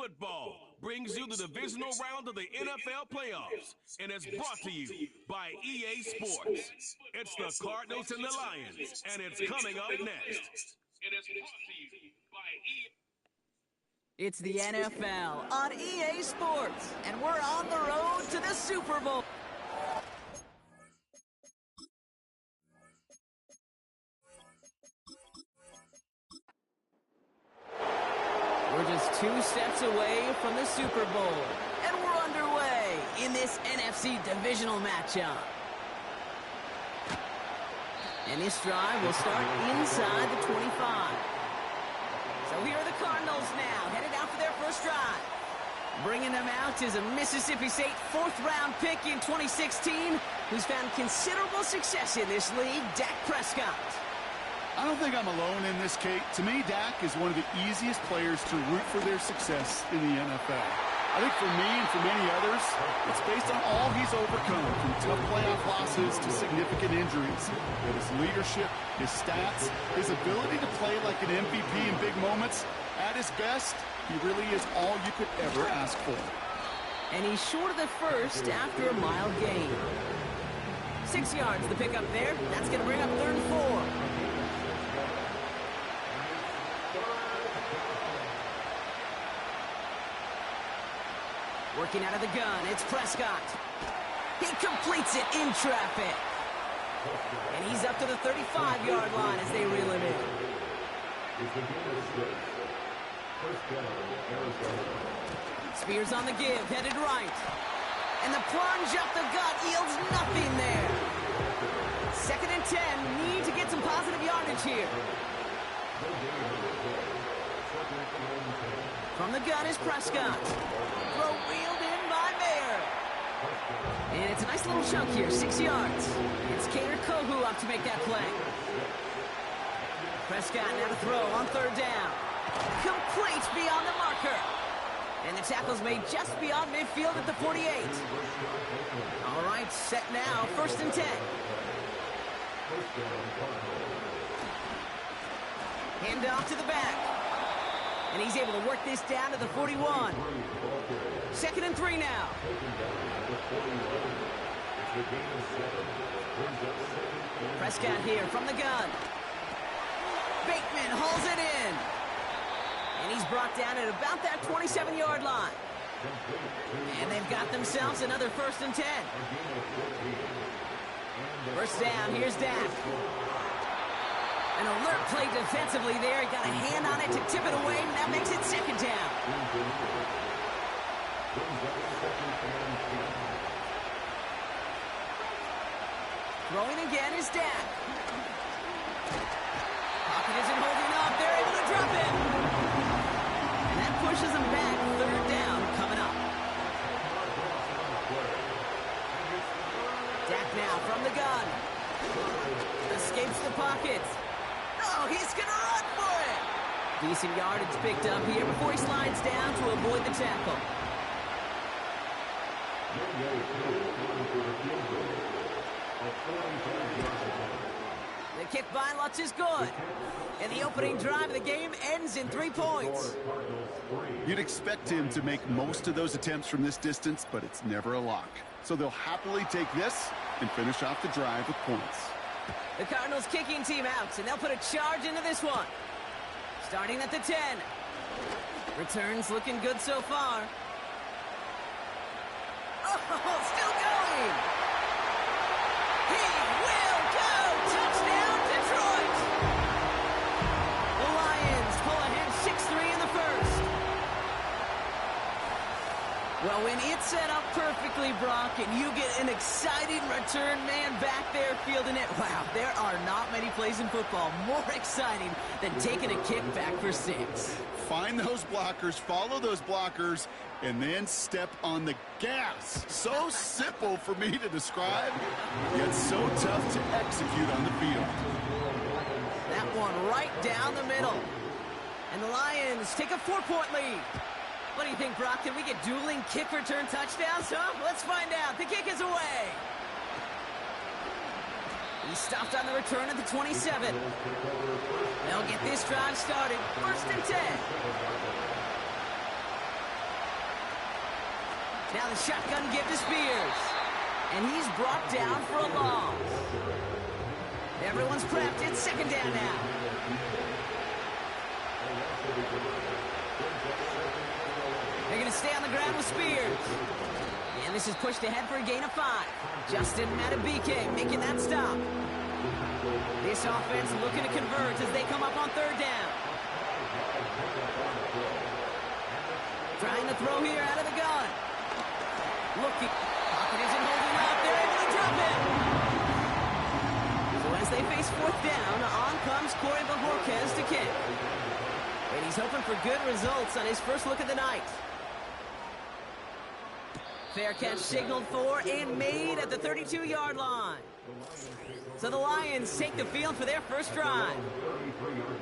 Football brings you the divisional round of the NFL playoffs, and it's brought to you by EA Sports. It's the Cardinals and the Lions, and it's coming up next. It is brought to you by EA. It's the NFL on EA Sports, and we're on the road to the Super Bowl. We're just 2 steps away from the Super Bowl, and we're underway in this NFC divisional matchup. And this drive will start inside the 25. So here are the Cardinals now, headed out for their first drive. Bringing them out is a Mississippi State 4th-round pick in 2016 who's found considerable success in this league, Dak Prescott. I don't think I'm alone in this, Kate. To me, Dak is one of the easiest players to root for their success in the NFL. I think for me and for many others, it's based on all he's overcome, from tough playoff losses to significant injuries. But his leadership, his stats, his ability to play like an MVP in big moments, at his best, he really is all you could ever ask for. And he's short of the first after a mile gain. 6 yards the pickup there. That's going to bring up 3rd and 4. Working out of the gun, it's Prescott. He completes it in traffic. And he's up to the 35-yard line as they reel him in. Spears on the give, headed right. And the plunge up the gut yields nothing there. 2nd and 10, need to get some positive yardage here. From the gun is Prescott. Throw reeled in by Mayer. And it's a nice little chunk here, 6 yards. It's Kader Kohou up to make that play. Prescott now to throw on 3rd down. Complete beyond the marker. And the tackle's made just beyond midfield at the 48. All right, set now, 1st and 10. Hand off to the back. And he's able to work this down to the 41. 2nd and 3 now. Prescott here from the gun. Bateman hauls it in. And he's brought down at about that 27-yard line. And they've got themselves another 1st and 10. 1st down, here's Dak. An alert play defensively there. He got a hand on it to tip it away, and that makes it 2nd down. Throwing again is Dak. Pocket isn't holding up. They're able to drop it. And that pushes them back. 3rd down coming up. Dak now from the gun. Escapes the pocket. Oh, he's going to run for it. Decent yardage picked up here before he slides down to avoid the tackle. The kick by Lutz is good. And the opening drive of the game ends in 3 points. You'd expect him to make most of those attempts from this distance, but it's never a lock. So they'll happily take this and finish off the drive with points. The Cardinals kicking team out, and they'll put a charge into this one. Starting at the 10. Returns looking good so far. Oh, still going. He will go. Touchdown, Detroit. The Lions pull ahead 6-3 in the 1st. Well, when it's set up perfectly, Brock, and you get an exciting return man back there fielding it, wow, there are not many plays in football more exciting than taking a kick back for 6. Find those blockers, follow those blockers, and then step on the gas. So simple for me to describe, yet so tough to execute on the field. That one right down the middle. And the Lions take a 4-point lead. What do you think, Brock? Can we get dueling kick return touchdowns, huh? Let's find out. The kick is away. He stopped on the return at the 27. They'll get this drive started. 1st and 10. Now the shotgun give to Spears. And he's brought down for a loss. Everyone's prepped. It's second down now. They're going to stay on the ground with Spears. And this is pushed ahead for a gain of 5. Justin Matabike making that stop. This offense looking to convert as they come up on third down. Trying to throw here out of the gun. Looking. Pocket isn't holding up. They're able to drop it. So as they face fourth down, on comes Corey Bajorquez to kick. And he's hoping for good results on his first look of the night. Fair catch signaled for and made at the 32-yard line. So the Lions take the field for their first drive.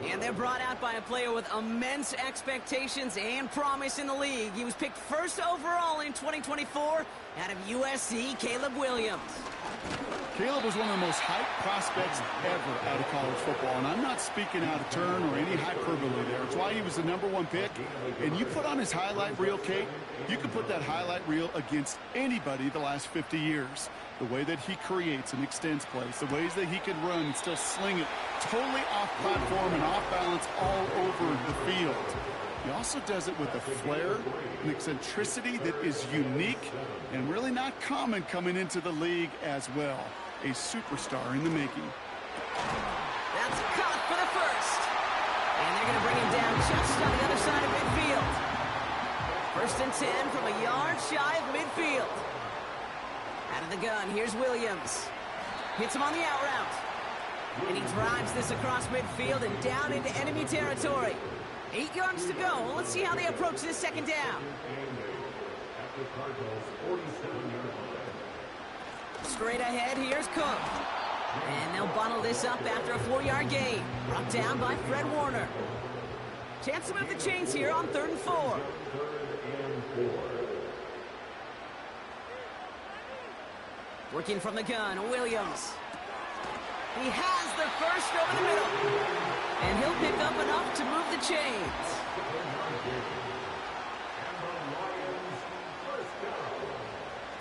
And they're brought out by a player with immense expectations and promise in the league. He was picked first overall in 2024 out of USC, Caleb Williams. Caleb was one of the most hyped prospects ever out of college football, and I'm not speaking out of turn or any hyperbole there. It's why he was the #1 pick. And you put on his highlight reel, Kate, you can put that highlight reel against anybody the last 50 years. The way that he creates and extends plays, the ways that he can run and still sling it totally off platform and off balance all over the field. He also does it with a flair, an eccentricity that is unique and really not common coming into the league as well. A superstar in the making. That's caught for the first. And they're going to bring him down just on the other side of midfield. 1st and 10 from a yard shy of midfield. Out of the gun, here's Williams. Hits him on the out route. And he drives this across midfield and down into enemy territory. 8 yards to go. Let's see how they approach this second down. Straight ahead, here's Cook. And they'll bundle this up after a 4-yard gain. Brought down by Fred Warner. Chance to move the chains here on 3rd and 4. Working from the gun, Williams. He has the first over the middle. And he'll pick up enough to move the chains.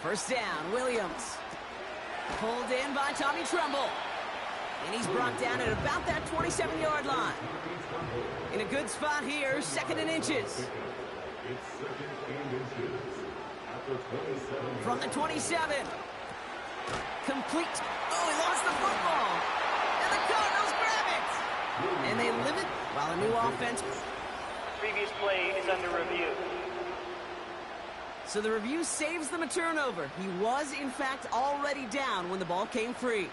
First down, Williams. Pulled in by Tommy Tremble. And he's brought down at about that 27-yard line. In a good spot here, 2nd and inches. From the 27. Complete. Oh, he lost the football. And the Cardinals grab it. And they limit while a new offense. Previous play is under review. So the review saves them a turnover. He was, in fact, already down when the ball came free.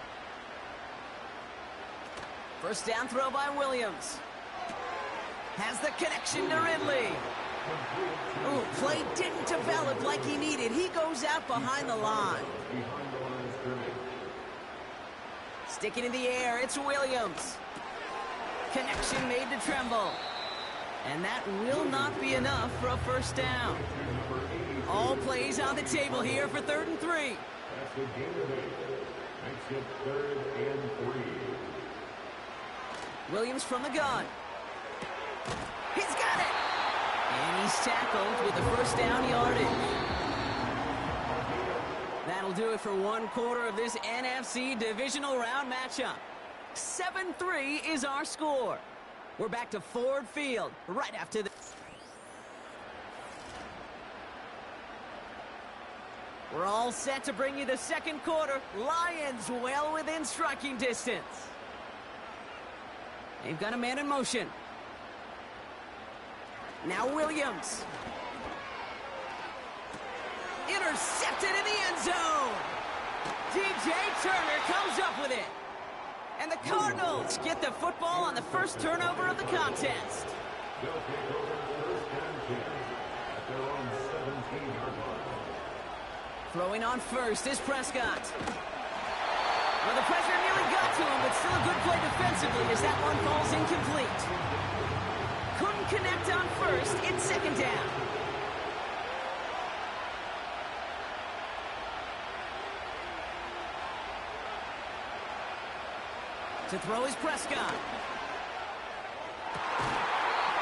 First down throw by Williams. Has the connection to Ridley. Ooh, play didn't develop like he needed. He goes out behind the line. Sticking in the air, it's Williams. Connection made to Tremble. And that will not be enough for a first down. All plays on the table here for 3rd and 3. Williams from the gun. He's got it. And he's tackled with the first down yardage. That'll do it for 1/4 of this NFC divisional round matchup. 7-3 is our score. We're back to Ford Field right after this. We're all set to bring you the 2nd quarter. Lions well within striking distance. They've got a man in motion. Now Williams. Intercepted in the end zone. DJ Turner comes up with it. And the Cardinals get the football on the first turnover of the contest. Throwing on first is Prescott. Well, the pressure nearly got to him, but still a good play defensively as that one falls incomplete. Couldn't connect on first. It's 2nd down. To throw is Prescott.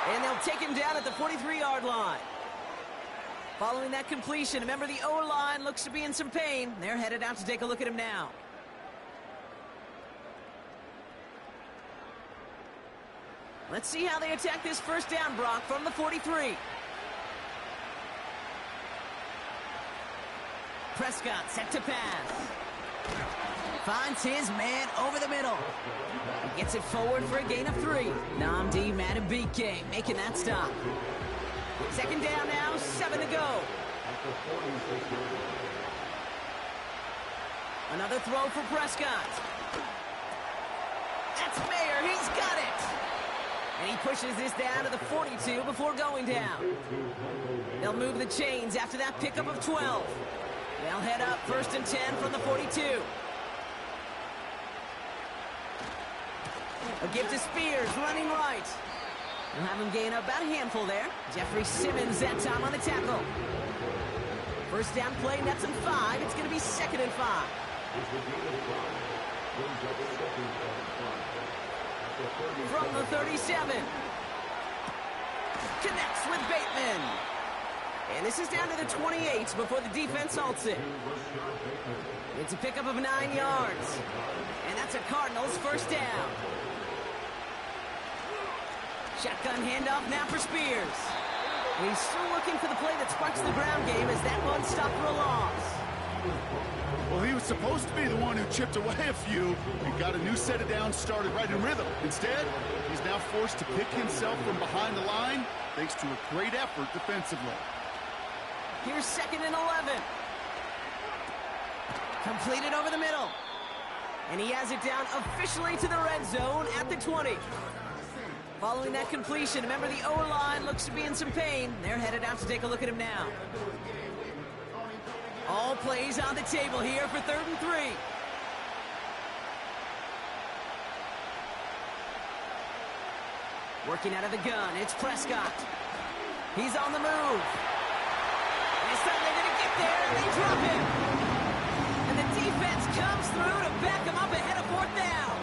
And they'll take him down at the 43-yard line. Following that completion, remember the O-line looks to be in some pain. They're headed out to take a look at him now. Let's see how they attack this first down, Brock, from the 43. Prescott set to pass. Finds his man over the middle. He gets it forward for a gain of 3. Nnamdi Madubuike making that stop. Second down now, 7 to go. Another throw for Prescott. That's Mayer, he's got it. And he pushes this down to the 42 before going down. They'll move the chains after that pickup of 12. They'll head up 1st and 10 from the 42. A give to Spears, running right. They'll have him gain about a handful there. Jeffrey Simmons that time on the tackle. First down play, nets him 5. It's going to be 2nd and 5. From the 37. Connects with Bateman. And this is down to the 28 before the defense halts it. It's a pickup of 9 yards. And that's a Cardinals first down. Shotgun handoff now for Spears. And he's still looking for the play that sparks the ground game as that one stopped for a loss. Well, he was supposed to be the one who chipped away a few and got a new set of downs started right in rhythm. Instead, he's now forced to pick himself from behind the line thanks to a great effort defensively. Here's 2nd and 11. Completed over the middle. And he has it down officially to the red zone at the 20. Following that completion, remember the O-line looks to be in some pain. They're headed out to take a look at him now. All plays on the table here for 3rd and 3. Working out of the gun, it's Prescott. He's on the move. This time they're going to get there, and they drop him. And the defense comes through to back him up ahead of 4th down.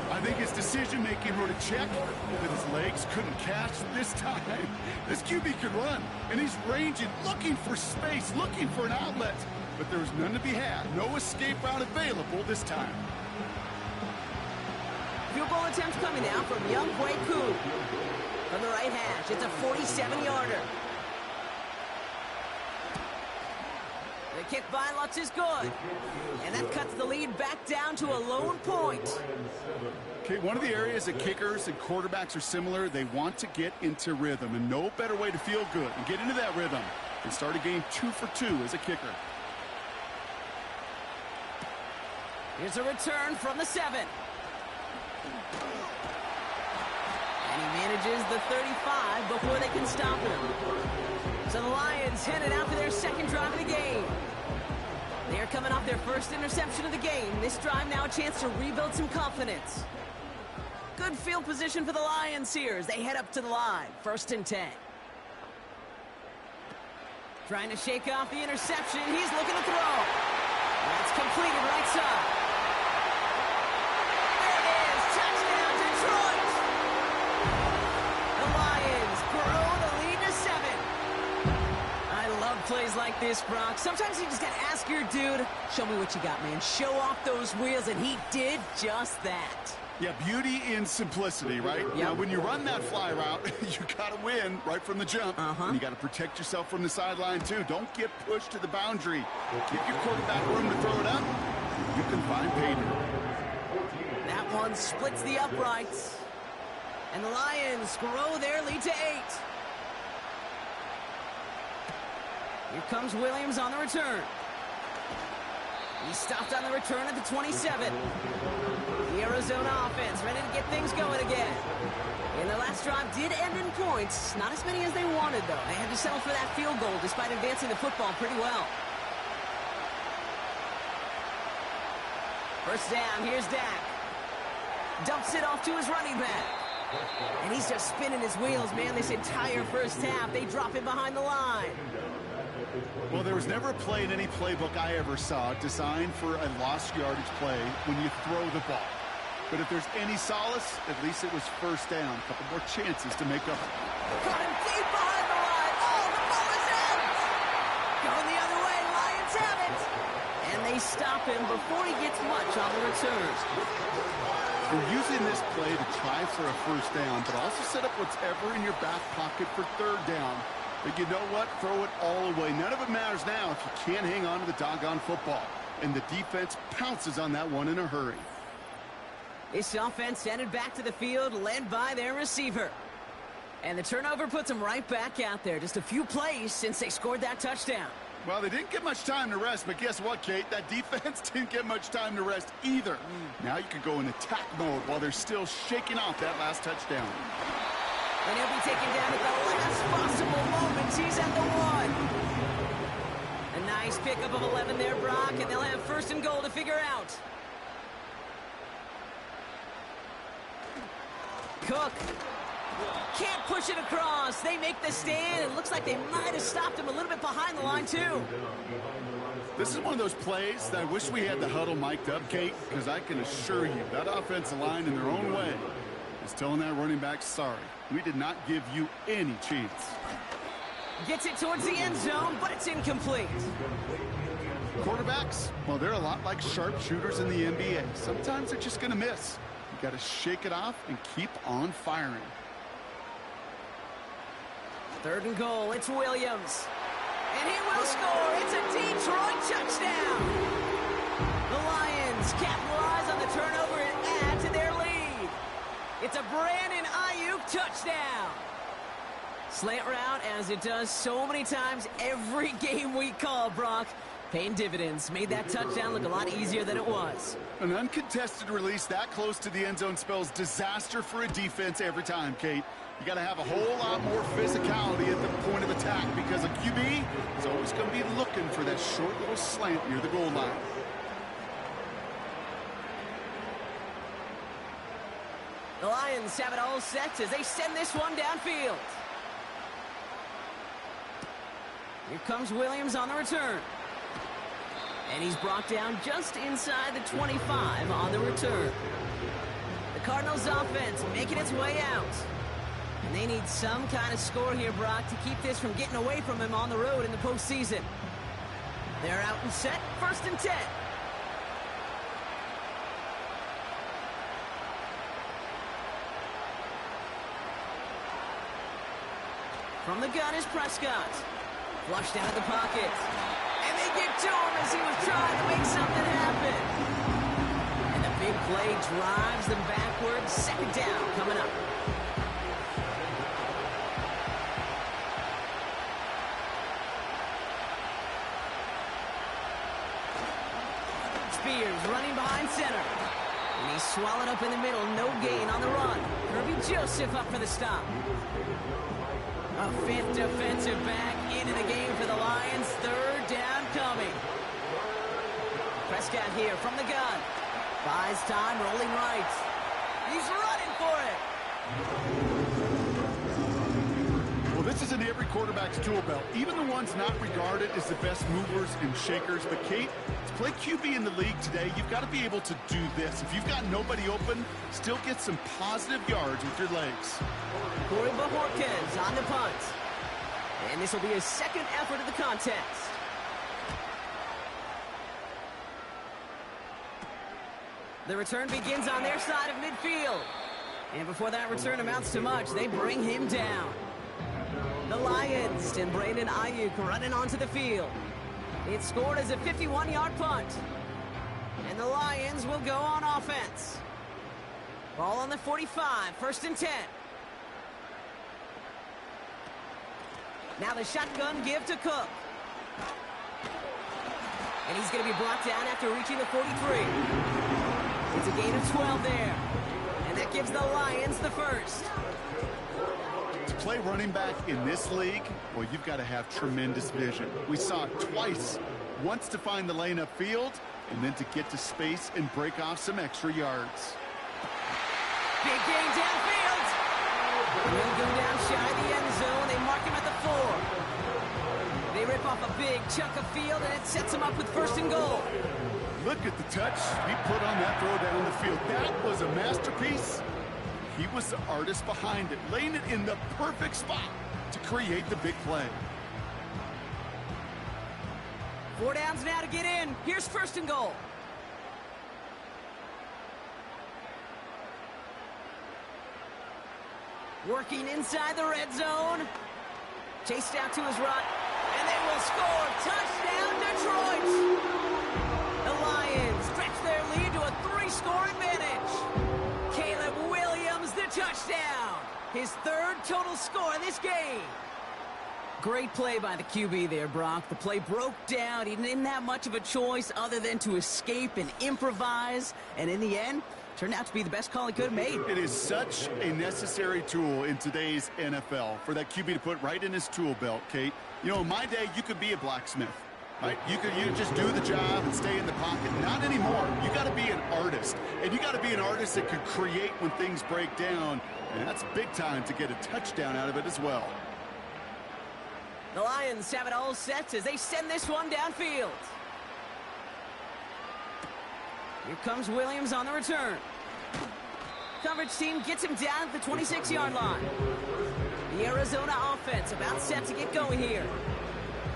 I think his decision-making wrote a check that his legs couldn't catch this time. This QB could run, and he's ranging, looking for space, looking for an outlet. But there was none to be had. No escape route available this time. Field goal attempt coming now from Younghoe Koo. From the right hash, it's a 47-yarder. The kick by Lutz is good. And that cuts the lead back down to a lone point. Okay, one of the areas that kickers and quarterbacks are similar, they want to get into rhythm, and no better way to feel good and get into that rhythm than start a game 2 for 2 as a kicker. Here's a return from the 7. And he manages the 35 before they can stop him. So the Lions headed out for their 2nd drive of the game. They're coming off their first interception of the game. This drive now a chance to rebuild some confidence. Good field position for the Lions here as they head up to the line. 1st and 10. Trying to shake off the interception. He's looking to throw. That's completed right side. There it is. Touchdown, Detroit. The Lions grow the lead to 7. I love plays like this, Brock. Sometimes you just got to ask your dude, show me what you got, man. Show off those wheels, and he did just that. Yeah, beauty in simplicity, right? Yep. Now, when you run that fly route, you got to win right from the jump. And you got to protect yourself from the sideline, too. Don't get pushed to the boundary. Give your quarterback room to throw it up. You can find pay dirt. That one splits the uprights. And the Lions grow their lead to 8. Here comes Williams on the return. He stopped on the return at the 27. The Arizona offense ready to get things going again. And their last drive did end in points. Not as many as they wanted, though. They had to settle for that field goal despite advancing the football pretty well. First down, here's Dak. Dumps it off to his running back. And he's just spinning his wheels, man, this entire first half. They drop him behind the line. Well, there was never a play in any playbook I ever saw designed for a lost yardage play when you throw the ball. But if there's any solace, at least it was first down. A couple more chances to make up. Caught him deep behind the line. Oh, the ball is out. they stop him before he gets much on the return. They're using this play to try for a first down, but also set up whatever in your back pocket for third down. But you know what? Throw it all away. None of it matters now if you can't hang on to the doggone football. And the defense pounces on that one in a hurry. This offense headed back to the field, led by their receiver. And the turnover puts them right back out there. Just a few plays since they scored that touchdown. Well, they didn't get much time to rest, but guess what, Kate? That defense didn't get much time to rest either. Now you can go in attack mode while they're still shaking off that last touchdown. And he'll be taken down at the last possible moment. He's at the 1. A nice pickup of 11 there, Brock, and they'll have first and goal to figure out. Cook can't push it across. They make the stand. It looks like they might have stopped him a little bit behind the line, too. This is one of those plays that I wish we had the huddle mic'd up, Kate, because I can assure you that offensive line in their own way is telling that running back, sorry, we did not give you any chance. Gets it towards the end zone, but it's incomplete. Quarterbacks, well, they're a lot like sharpshooters in the NBA. Sometimes they're just going to miss. You got to shake it off and keep on firing. Third and goal, it's Williams. And he will score. It's a Detroit touchdown. The Lions capitalize on the turnover and add to their lead. It's a Brandon Ayuk touchdown. Slant route, as it does so many times every game we call, Brock. Paying dividends. Made that touchdown look a lot easier than it was. An uncontested release that close to the end zone spells disaster for a defense every time, Kate. You got to have a whole lot more physicality at the point of attack because a QB is always going to be looking for that short little slant near the goal line. The Lions have it all set as they send this one downfield. Here comes Williams on the return. And he's brought down just inside the 25 on the return. The Cardinals offense making its way out. And they need some kind of score here, Brock, to keep this from getting away from him on the road in the postseason. They're out and set, 1st and 10. From the gun is Prescott. Flushed out of the pocket. And they get to him as he was trying to make something happen. And the big play drives them backwards. 2nd down coming up. Spears running behind center. And he's swallowed up in the middle. No gain on the run. Kirby Joseph up for the stop. A 5th defensive back into the game for the Lions. 3rd down coming. Prescott here from the gun. Buys time, rolling right. He's running for it. Well, this is in every quarterback's tool belt. Even the ones not regarded as the best movers and shakers. But, Kate, to play QB in the league today, you've got to be able to do this. If you've got nobody open, still get some positive yards with your legs. Corey Bajorquez on the punt. And this will be his 2nd effort of the contest. The return begins on their side of midfield. And before that return amounts to much, they bring him down. The Lions and Brandon Ayuk running onto the field. It's scored as a 51-yard punt. And the Lions will go on offense. Ball on the 45, 1st and 10. Now the shotgun give to Cook. And he's going to be brought down after reaching the 43. It's a gain of 12 there. And that gives the Lions the 1st. To play running back in this league, well, you've got to have tremendous vision. We saw it twice. Once to find the lane upfield, and then to get to space and break off some extra yards. Big gain downfield. He'll go down shy of the end zone. They mark him at the 4. They rip off a big chunk of field, and it sets him up with 1st and goal. Look at the touch he put on that throw down the field. That was a masterpiece. He was the artist behind it, laying it in the perfect spot to create the big play. 4 downs now to get in. Here's first and goal. Working inside the red zone. Chased out to his right. And they will score. Touchdown, Detroit! The Lions stretch their lead to a 3-score advantage. Caleb Williams, the touchdown. His 3rd total score in this game. Great play by the QB there, Brock. The play broke down. He didn't have much of a choice other than to escape and improvise. And in the end, turned out to be the best call he could have made. It is such a necessary tool in today's NFL for that QB to put right in his tool belt, Kate. You know, in my day, you could be a blacksmith, right? You could just do the job and stay in the pocket. Not anymore. You got to be an artist. And you got to be an artist that could create when things break down. And that's big time to get a touchdown out of it as well. The Lions have it all set as they send this one downfield. Here comes Williams on the return. Coverage team gets him down at the 26-yard line. The Arizona offense about set to get going here.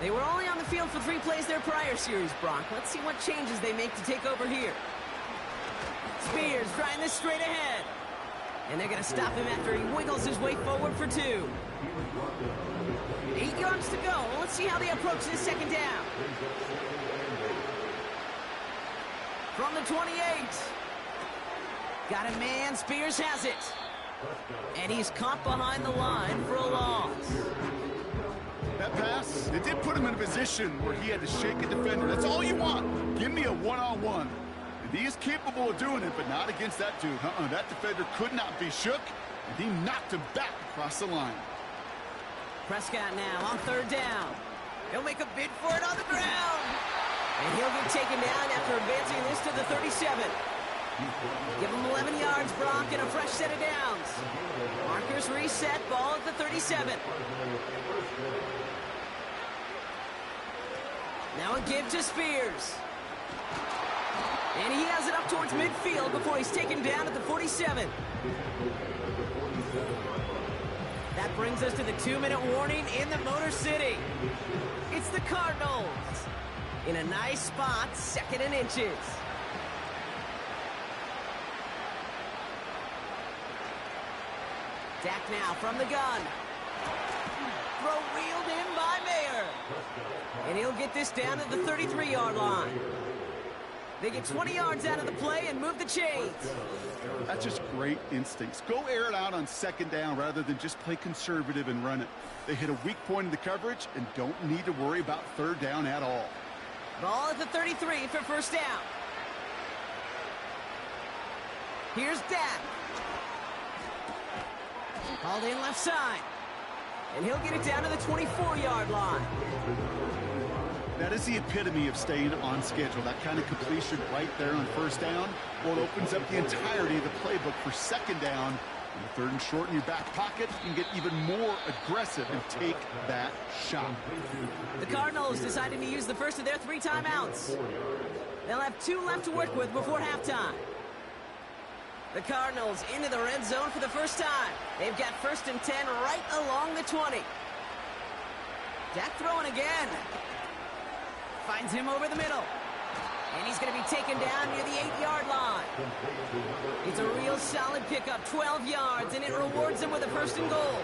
They were only on the field for 3 plays their prior series, Brock. Let's see what changes they make to take over here. Spears trying this straight ahead. And they're going to stop him after he wiggles his way forward for 2. 8 yards to go. Let's see how they approach this second down. From the 28. Got a man. Spears has it. And he's caught behind the line for a loss. That pass, it did put him in a position where he had to shake a defender. That's all you want. Give me a one-on-one. And he is capable of doing it, but not against that dude. That defender could not be shook, and he knocked him back across the line. Prescott now on 3rd down. He'll make a bid for it on the ground. And he'll get taken down after advancing this to the 37. Give him 11 yards, Brock, and a fresh set of downs. Markers reset, ball at the 37. Now a give to Spears. And he has it up towards midfield before he's taken down at the 47. That brings us to the 2-minute warning in the Motor City. It's the Cardinals. In a nice spot, 2nd and inches. Dak now from the gun. Throw reeled in by Mayer. And he'll get this down to the 33-yard line. They get 20 yards out of the play and move the chains. That's just great instincts. Go air it out on 2nd down rather than just play conservative and run it. They hit a weak point in the coverage and don't need to worry about 3rd down at all. Ball at the 33 for first down. Here's Dak. Called in left side. And he'll get it down to the 24-yard line. That is the epitome of staying on schedule. That kind of completion right there on 1st down. Well, it opens up the entirety of the playbook for 2nd down. And 3rd and short in your back pocket, you can get even more aggressive and take that shot. The Cardinals decided to use the first of their 3 timeouts. They'll have 2 left to work with before halftime. The Cardinals into the red zone for the first time. They've got 1st and 10 right along the 20. Dak throwing again. Finds him over the middle. And he's going to be taken down near the 8-yard line. It's a real solid pickup, 12 yards, and it rewards him with a 1st and goal.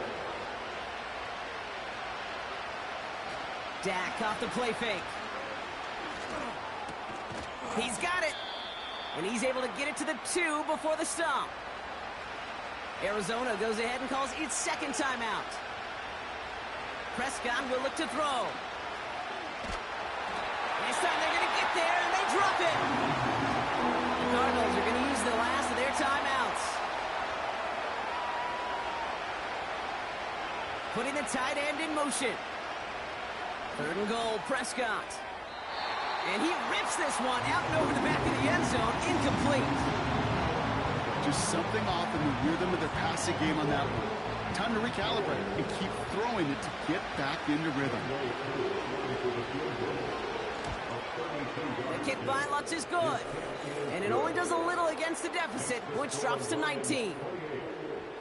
Dak off the play fake. He's got it. And he's able to get it to the 2 before the stop. Arizona goes ahead and calls its 2nd timeout. Prescott will look to throw. This time they're going to get there, and they drop it. The Cardinals are going to use the last of their timeouts. Putting the tight end in motion. 3rd and goal, Prescott. And he rips this one out and over the back of the end zone, incomplete. Just something off in the rhythm of their passing game on that one. Time to recalibrate and keep throwing it to get back into rhythm. The kick by Lutz is good. And it only does a little against the deficit, which drops to 19.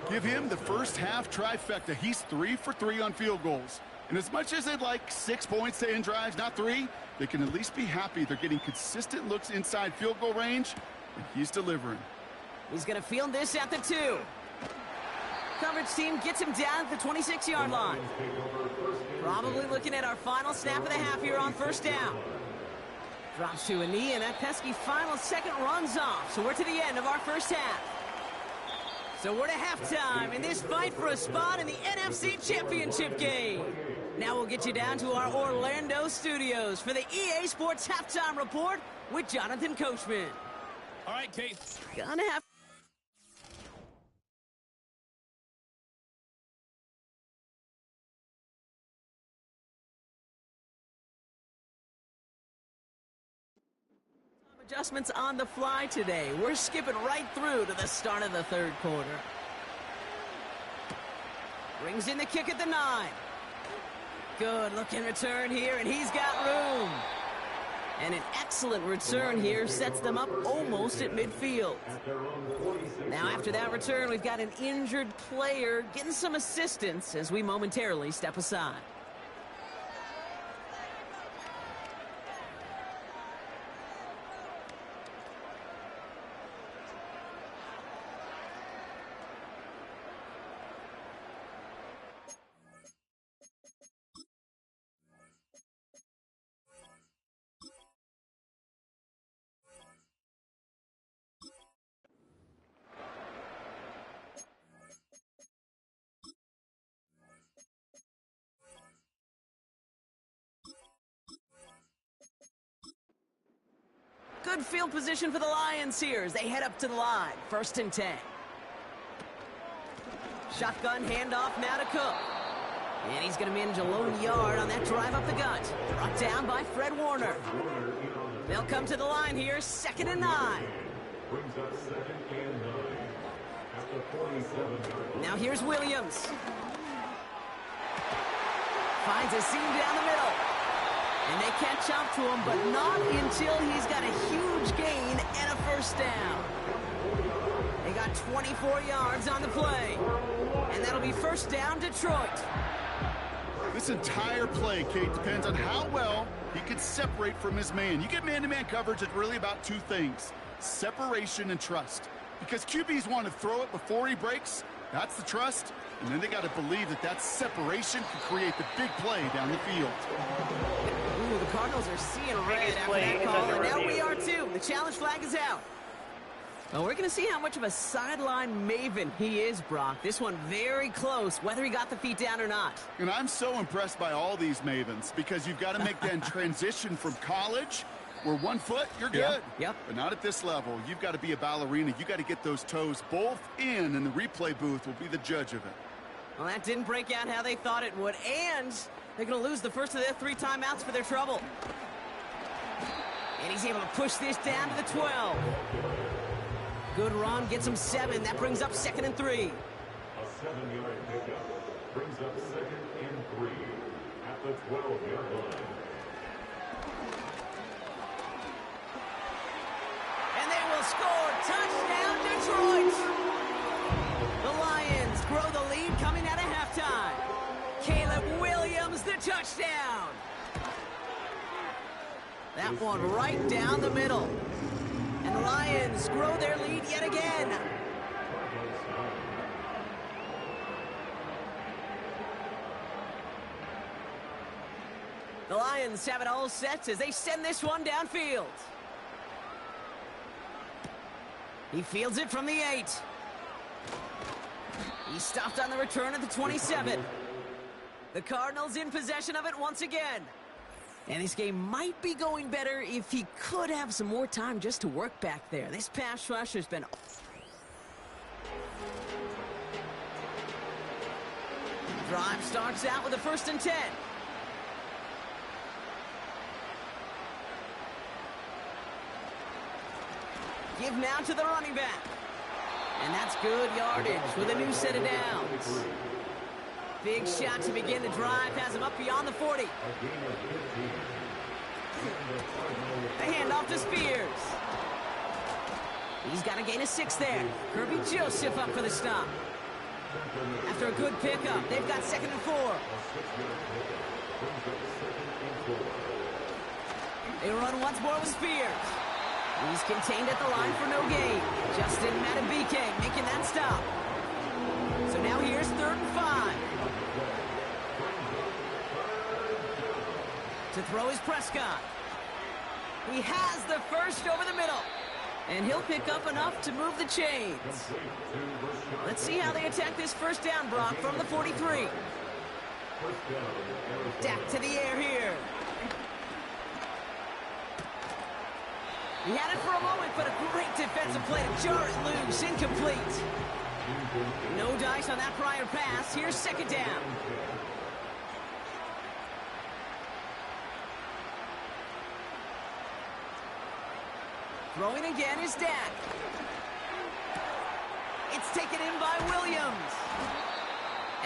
Give him the first half trifecta. He's 3 for 3 on field goals. And as much as they'd like 6 points to end drives, not 3, they can at least be happy they're getting consistent looks inside field goal range, and he's delivering. He's going to field this at the 2. Coverage team gets him down at the 26-yard line. Probably looking at our final snap of the half here on first down. Drops to a knee, and that pesky final second runs off. So we're to the end of our first half. So we're to halftime in this fight for a spot in the NFC Championship game. Now we'll get you down to our Orlando studios for the EA Sports Halftime Report with Jonathan Coachman. All right, Kate. Gonna have... adjustments on the fly today. We're skipping right through to the start of the third quarter. Brings in the kick at the 9. Good looking return here, and he's got room. And an excellent return here sets them up almost at midfield. Now after that return, we've got an injured player getting some assistance as we momentarily step aside. Good field position for the Lions here as they head up to the line. 1st and 10. Shotgun handoff now to Cook. And he's going to manage a lone yard on that drive up the gut. Brought down by Fred Warner. They'll come to the line here, 2nd and 9. Now here's Williams. Finds a seam down the middle. And they catch up to him, but not until he's got a huge gain and a first down. They got 24 yards on the play. And that'll be first down, Detroit. This entire play, Kate, depends on how well he can separate from his man. You get man-to-man coverage, it's really about 2 things: separation and trust. Because QBs want to throw it before he breaks. That's the trust. And then they got to believe that that separation can create the big play down the field. Ooh, the Cardinals are seeing red after that call, and now we are too. The challenge flag is out. Well, we're going to see how much of a sideline maven he is, Brock. This one very close, whether he got the feet down or not. And I'm so impressed by all these mavens because you've got to make that transition from college, where 1 foot, you're good. Yep. But not at this level. You've got to be a ballerina. You've got to get those toes both in, and the replay booth will be the judge of it. Well, that didn't break out how they thought it would, and they're going to lose the first of their 3 timeouts for their trouble. And he's able to push this down to the 12. Good run, gets him 7. That brings up 2nd and 3. A 7-yard pickup brings up 2nd and 3 at the 12-yard line. And they will score. Touchdown, Detroit! The Lions grow the lead coming out of halftime. Caleb Williams, the touchdown. That one right down the middle. And the Lions grow their lead yet again. The Lions have it all set as they send this one downfield. He fields it from the 8. He stopped on the return at the 27. The Cardinals in possession of it once again. And this game might be going better if he could have some more time just to work back there. This pass rush has been... Drive starts out with a 1st and 10. Give now to the running back. And that's good yardage with a new set of downs. Big shot to begin the drive, has him up beyond the 40. A handoff to Spears. He's got a gain of 6 there. Kirby Joseph up for the stop. After a good pickup, they've got 2nd and 4. run once more with Spears. He's contained at the line for no gain. Justin Matabike making that stop. So now here's 3rd and 5. To throw is Prescott. He has the first over the middle. And he'll pick up enough to move the chains. Let's see how they attack this first down, Brock, from the 43. Dak to the air here. He had it for a moment, but a great defensive play to jar it loose. Incomplete. No dice on that prior pass. Here's 2nd down. Throwing again is Dak. It's taken in by Williams.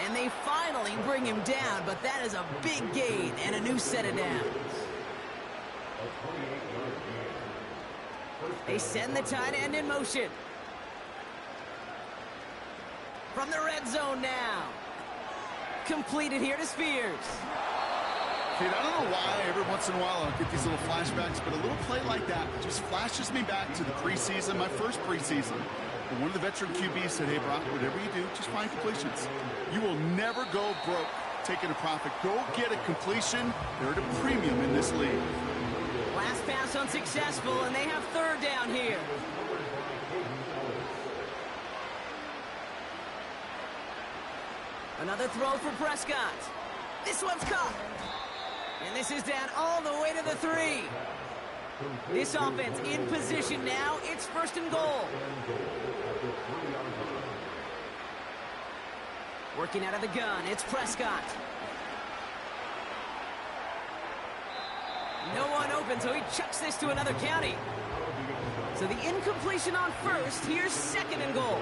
And they finally bring him down, but that is a big gain and a new set of downs. They send the tight end in motion. From the red zone now. Completed here to Spears. Kid, I don't know why every once in a while I'll get these little flashbacks, but a little play like that just flashes me back to the preseason, my first preseason. And one of the veteran QBs said, hey, Brock, whatever you do, just find completions. You will never go broke taking a profit. Go get a completion. They're at a premium in this league. Last pass unsuccessful, and they have 3rd down here. Another throw for Prescott. This one's caught. And this is down all the way to the 3. This offense in position now. It's 1st and goal. Working out of the gun, it's Prescott. No one open, so he chucks this to another county. So the incompletion on 1st. Here's 2nd and goal.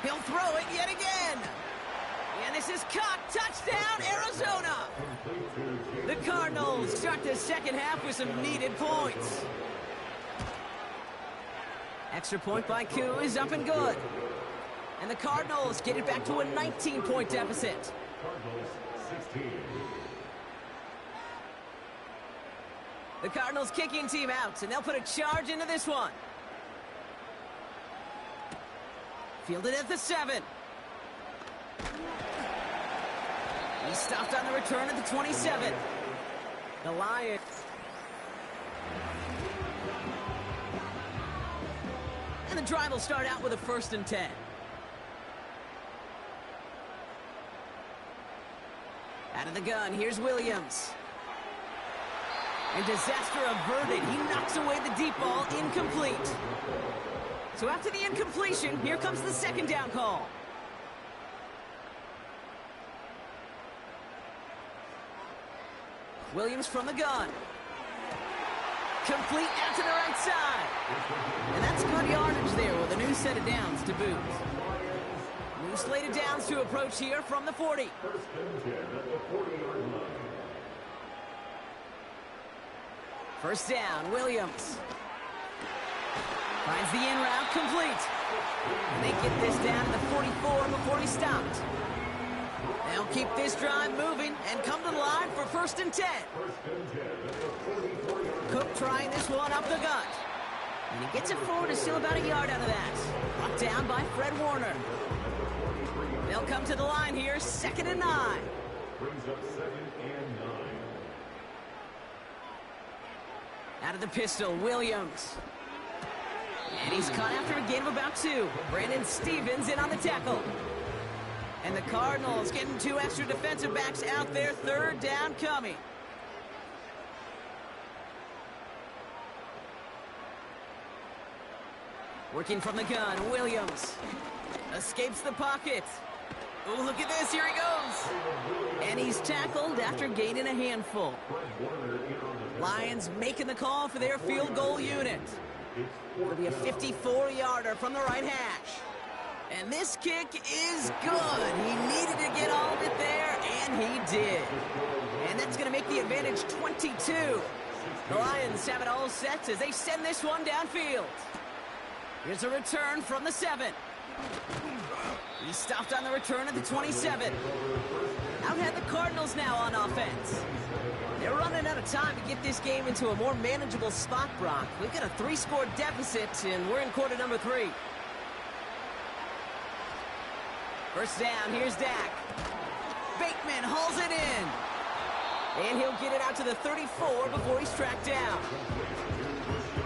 He'll throw it yet again. And this is caught. Touchdown, Arizona. The Cardinals start the 2nd half with some needed points. Extra point by Koo is up and good. And the Cardinals get it back to a 19-point deficit. The Cardinals kicking team out, and they'll put a charge into this one. Fielded at the 7. He stopped on the return at the 27. The Lions. And the drive will start out with a 1st and 10. Out of the gun, here's Williams. And disaster averted. He knocks away the deep ball, incomplete. So after the incompletion, here comes the 2nd down call. Williams from the gun. Complete out to the right side. And that's good yardage there with a new set of downs to boot. New slate of downs to approach here from the 40. First down, Williams. Finds the in route, complete. And they get this down to the 44 before he stopped. They'll keep this drive moving and come to the line for 1st and 10. Cook trying this one up the gut. And he gets it forward to still about a yard out of that. Brought down by Fred Warner. They'll come to the line here, 2nd and 9. Brings up 2nd and 9. Out of the pistol, Williams. And he's caught after a gain of about 2. Brandon Stevens in on the tackle. And the Cardinals getting 2 extra defensive backs out there. 3rd down coming. Working from the gun, Williams. Escapes the pocket. Oh, look at this. Here he goes. And he's tackled after gaining a handful. Lions making the call for their field goal unit. It'll be a 54-yarder from the right hash. And this kick is good. He needed to get all of it there, and he did. And that's going to make the advantage 22. The Lions have it all set as they send this one downfield. Here's a return from the 7. He He's stopped on the return at the 27. Out had the Cardinals now on offense. They're running out of time to get this game into a more manageable spot, Brock. We've got a 3-score deficit, and we're in quarter number 3. First down, here's Dak. Bateman hauls it in. And he'll get it out to the 34 before he's tracked down.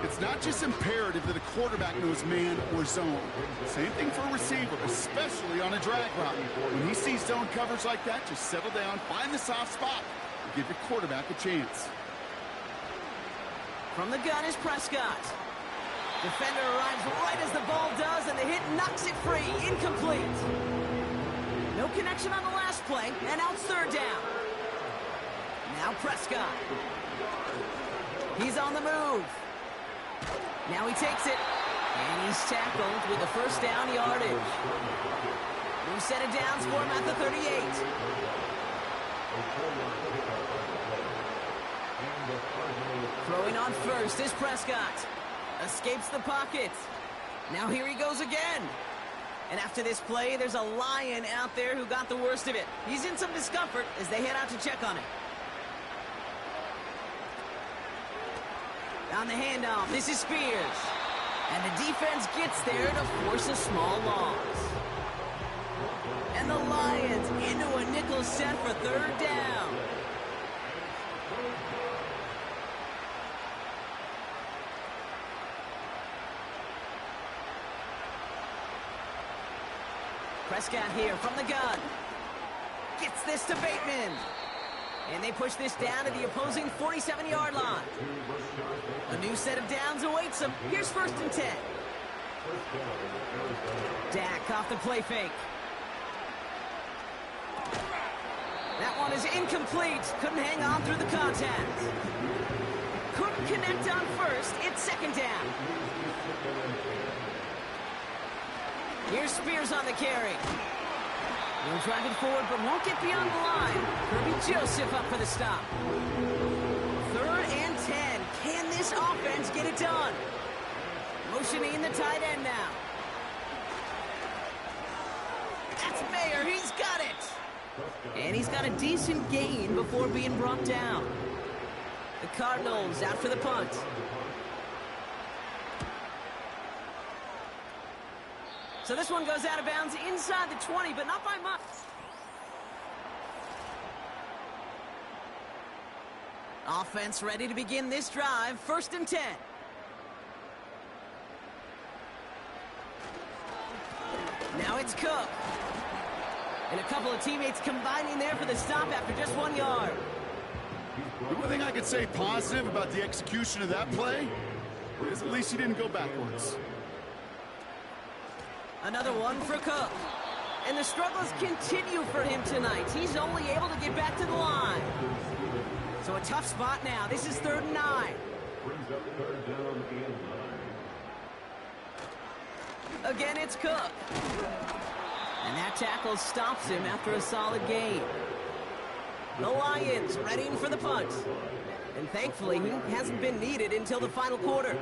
It's not just imperative that a quarterback knows man or zone. Same thing for a receiver, especially on a drag route. When he sees zone coverage like that, just settle down, find the soft spot, and give your quarterback a chance. From the gun is Prescott. Defender arrives right as the ball does, and the hit knocks it free. Incomplete. No connection on the last play, and now it's third down. Now Prescott. He's on the move. Now he takes it, and he's tackled with the first down yardage. New set of downs for him at the 38. Throwing on first is Prescott. Escapes the pocket. Now here he goes again. And after this play, there's a Lion out there who got the worst of it. He's in some discomfort as they head out to check on him. On the handoff, this is Spears. And the defense gets there to force a small loss. And the Lions into a nickel set for third down. Prescott here from the gun. Gets this to Bateman. And they push this down to the opposing 47-yard line. A new set of downs awaits them. Here's first and 10. Dak off the play fake. That one is incomplete. Couldn't hang on through the contact. Couldn't connect on first. It's second down. Here's Spears on the carry. He'll drive it forward, but won't get beyond the line. Kirby Joseph up for the stop. Third and 10. Can this offense get it done? Motioning the tight end now. That's Mayer. He's got it. And he's got a decent gain before being brought down. The Cardinals out for the punt. So this one goes out of bounds inside the 20, but not by much. Offense ready to begin this drive. First and 10. Now it's Cook. And a couple of teammates combining there for the stop after just 1 yard. The one thing I could say positive about the execution of that play is at least he didn't go backwards. Another one for Cook. And the struggles continue for him tonight. He's only able to get back to the line. So a tough spot now. This is third and 9. Brings up third down and 9. Again, it's Cook. And that tackle stops him after a solid gain. The Lions readying for the punt. And thankfully, he hasn't been needed until the final quarter.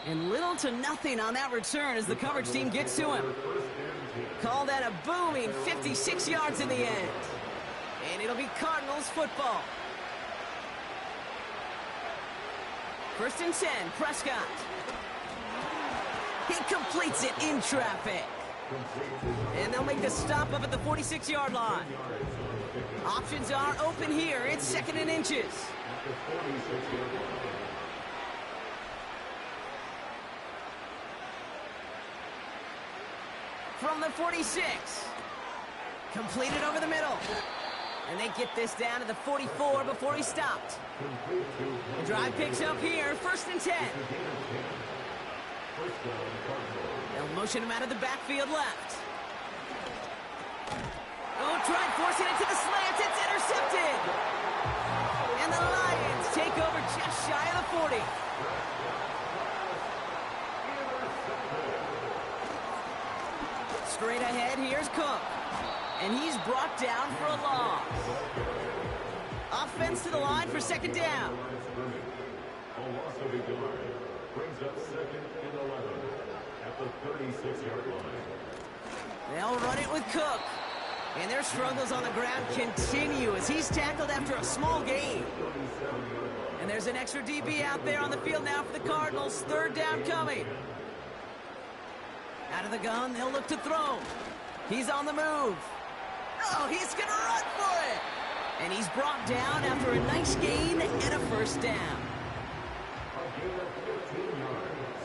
And little to nothing on that return as the coverage team gets to him. Call that a booming 56 yards in the end. And it'll be Cardinals football. First and 10, Prescott. He completes it in traffic. And they'll make the stop up at the 46-yard line. Options are open here. It's second and inches. From the 46. Completed over the middle. And they get this down to the 44 before he stopped. The drive picks up here. First and 10. They'll motion him out of the backfield left. Oh, try forcing it to the slant. It's intercepted. And the Lions take over just shy of the 40. Straight ahead, here's Cook. And he's brought down for a loss. Offense to the line for second down. Brings up second and 11 at the 36-yard line. They'll run it with Cook. And their struggles on the ground continue as he's tackled after a small gain. And there's an extra DB out there on the field now for the Cardinals. Third down coming. Out of the gun, they'll look to throw. He's on the move. Oh, he's going to run for it. And he's brought down after a nice gain and a first down. A gain of 15 yards.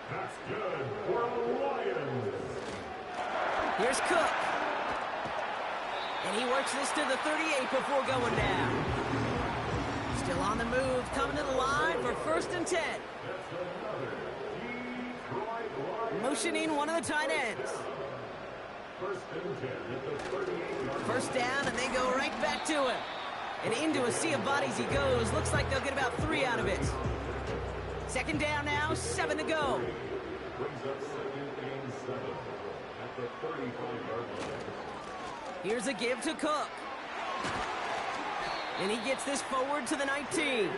That's good for the Lions. Here's Cook. And he works this to the 38 before going down. Still on the move, coming to the line for first and 10. Motioning one of the tight ends. First and 10 at the 38-yard. First down, and they go right back to him. And into a sea of bodies he goes. Looks like they'll get about 3 out of it. Second down now, 7 to go. Brings up second and 7 at the 35-yard line. Here's a give to Cook. And he gets this forward to the 19.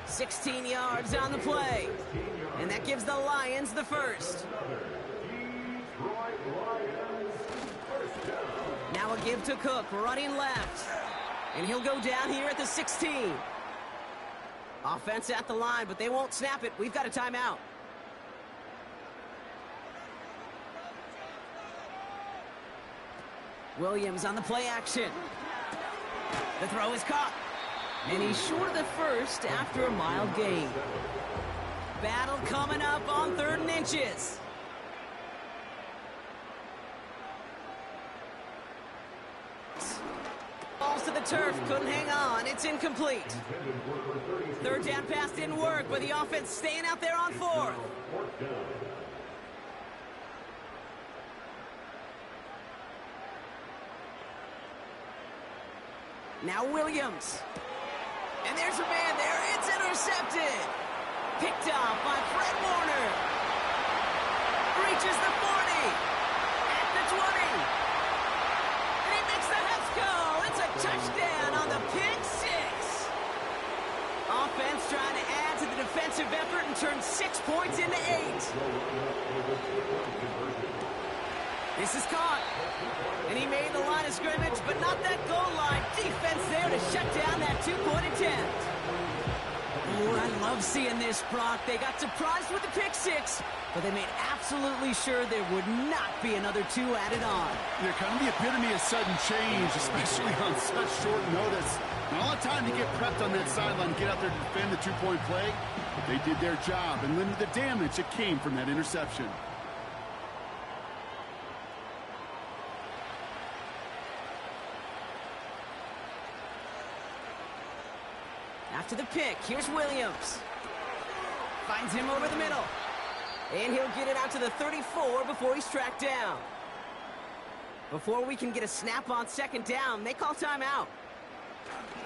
16 yards on the play. And that gives the Lions the first. Now a give to Cook, running left. And he'll go down here at the 16. Offense at the line, but they won't snap it. We've got a timeout. Williams on the play action. The throw is caught. And he's short of the first after a mild gain. Battle coming up on 3rd and inches. Balls to the turf, couldn't hang on. It's incomplete. 3rd down pass didn't work, but the offense staying out there on 4th. Now Williams. And there's a man there. It's intercepted. Picked off by Fred Warner. Reaches the 40. At the 20. And he makes the Hefco. It's a touchdown on the pick 6. Offense trying to add to the defensive effort and turn 6 points into 8. This is caught. And he made the line of scrimmage, but not that goal line. Defense there to shut down that 2-point attempt. Ooh, I love seeing this, Brock. They got surprised with the pick 6, but they made absolutely sure there would not be another 2 added on. They're kind of the epitome of sudden change, especially on such short notice. Not a lot of time to get prepped on that sideline, get out there to defend the 2-point play, but they did their job and limited the damage that came from that interception. After the pick, here's Williams. Finds him over the middle. And he'll get it out to the 34 before he's tracked down. Before we can get a snap on 2nd down, they call timeout.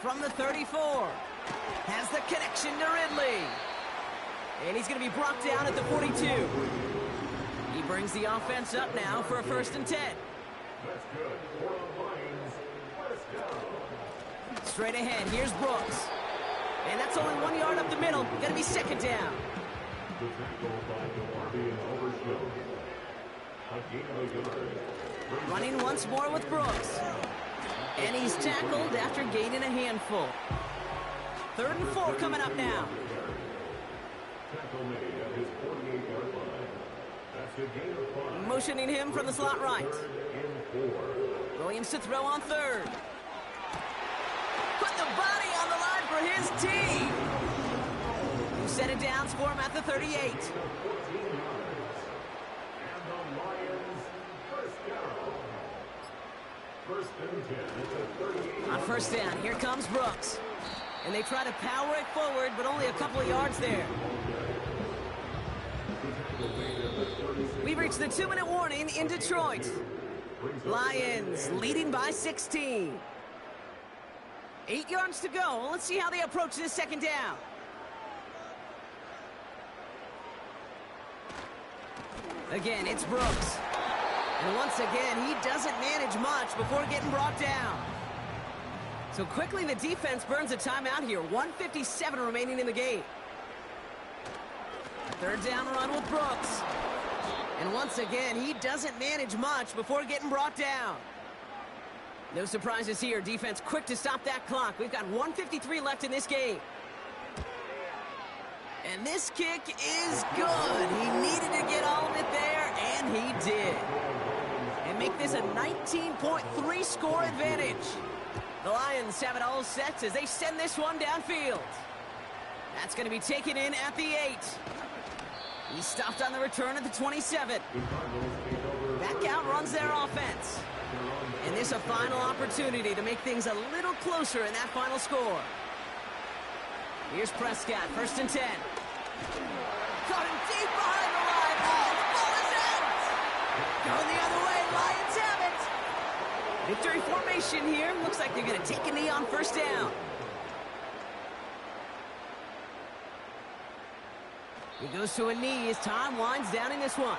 From the 34, has the connection to Ridley. And he's going to be brought down at the 42. He brings the offense up now for a 1st and 10. That's good for the Lions. First down. Straight ahead, here's Brooks. And that's only 1 yard up the middle. Going to be 2nd down. The tackle by DeMarvin Overshown. A gain of a yard. Running once more with Brooks. And he's tackled after gaining a handful. 3rd and 4 coming up now. Tackle made at his 48-yard line. That's a gain of 5. Motioning him from the slot right. 3rd and 4. Williams to throw on 3rd. Put the body on the line for his team. Who set it down for him at the 38. 14 yards. And the Lions first down. 1st and 10 at the 38. On 1st down, here comes Brooks. And they try to power it forward, but only a couple of yards there. We've reached the 2-minute warning in Detroit. Lions leading by 16. 8 yards to go. Let's see how they approach this 2nd down. Again, it's Brooks. And once again, he doesn't manage much before getting brought down. So quickly, the defense burns a timeout here. 1:57 remaining in the game. Third down run with Brooks. And once again, he doesn't manage much before getting brought down. No surprises here. Defense quick to stop that clock. We've got 1:53 left in this game. And this kick is good. He needed to get all of it there, and he did. And make this a 19.3 score advantage. The Lions have it all set as they send this one downfield. That's going to be taken in at the 8. He's stopped on the return at the 27. Back out runs their offense. And this a final opportunity to make things a little closer in that final score. Here's Prescott, 1st and 10. Caught him deep behind the line. Oh, the ball is out! Going the other way, Lions have it! Victory formation here. Looks like they're going to take a knee on 1st down. He goes to a knee as time winds down in this one.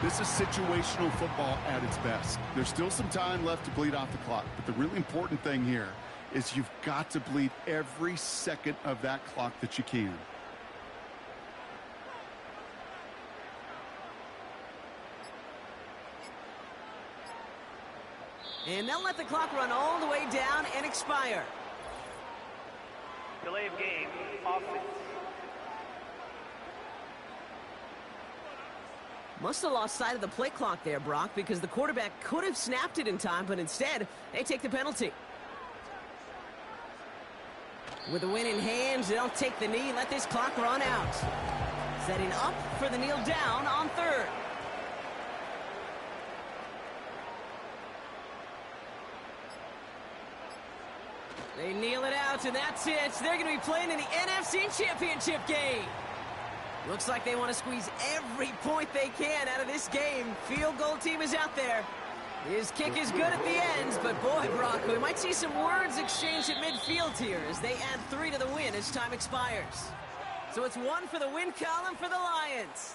This is situational football at its best. There's still some time left to bleed off the clock, but the really important thing here is you've got to bleed every second of that clock that you can. And they'll let the clock run all the way down and expire. Delay of game, offense. Must have lost sight of the play clock there, Brock, because the quarterback could have snapped it in time, but instead, they take the penalty. With the win in hand, they'll take the knee and let this clock run out. Setting up for the kneel down on 3rd. They kneel it out, and that's it. They're going to be playing in the NFC Championship game. Looks like they want to squeeze every point they can out of this game. Field goal team is out there. His kick is good at the ends, but boy, Brock, we might see some words exchanged at midfield here as they add 3 to the win as time expires. So it's 1 for the win column for the Lions.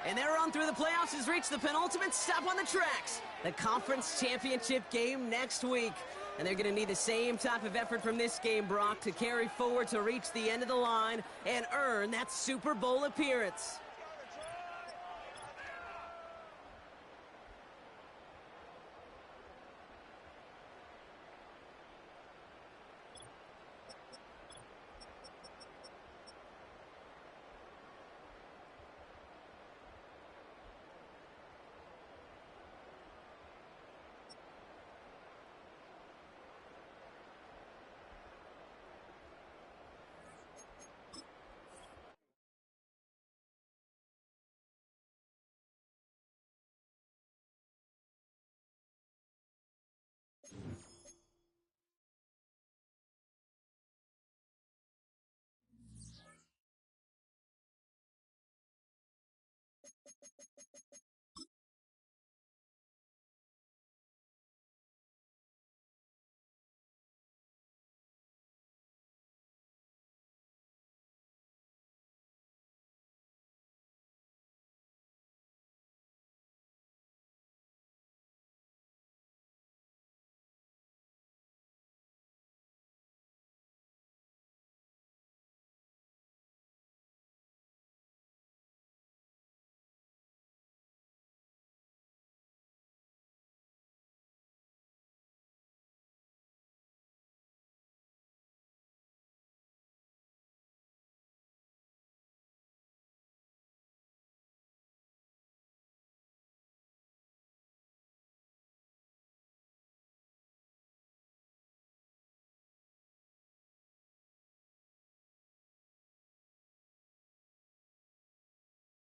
And their run through the playoffs has reached the penultimate stop on the tracks. The conference championship game next week. And they're going to need the same type of effort from this game, Brock, to carry forward to reach the end of the line and earn that Super Bowl appearance.